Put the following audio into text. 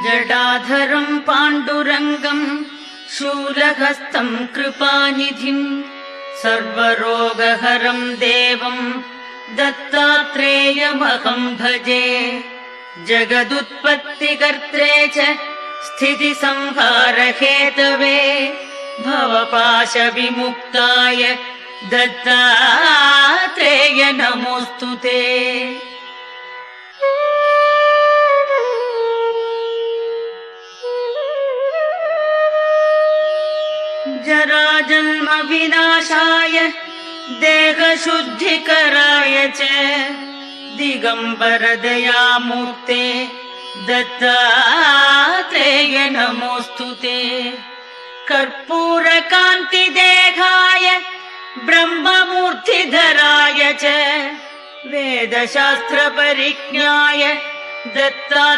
जडाधरं पाण्डुरङ्गं शूलहस्तं कृपानिधिं सर्वरोगहरं देवं दत्तात्रेयमहं भजे। जगदुत्पत्तिकर्त्रे च स्थितिसंहारहेतवे भवपाशविमुक्ताय दत्तात्रेय नमोऽस्तु ते। जराजन्म विनाशाय देहशुद्धिकराय च दिगंबर दयामूर्ते दत्तात्रेय नमोऽस्तु ते। कर्पूरकान्तिदेहाय ब्रह्ममूर्तिधराय च वेदशास्त्रपरिज्ञाय दत्तात्रेय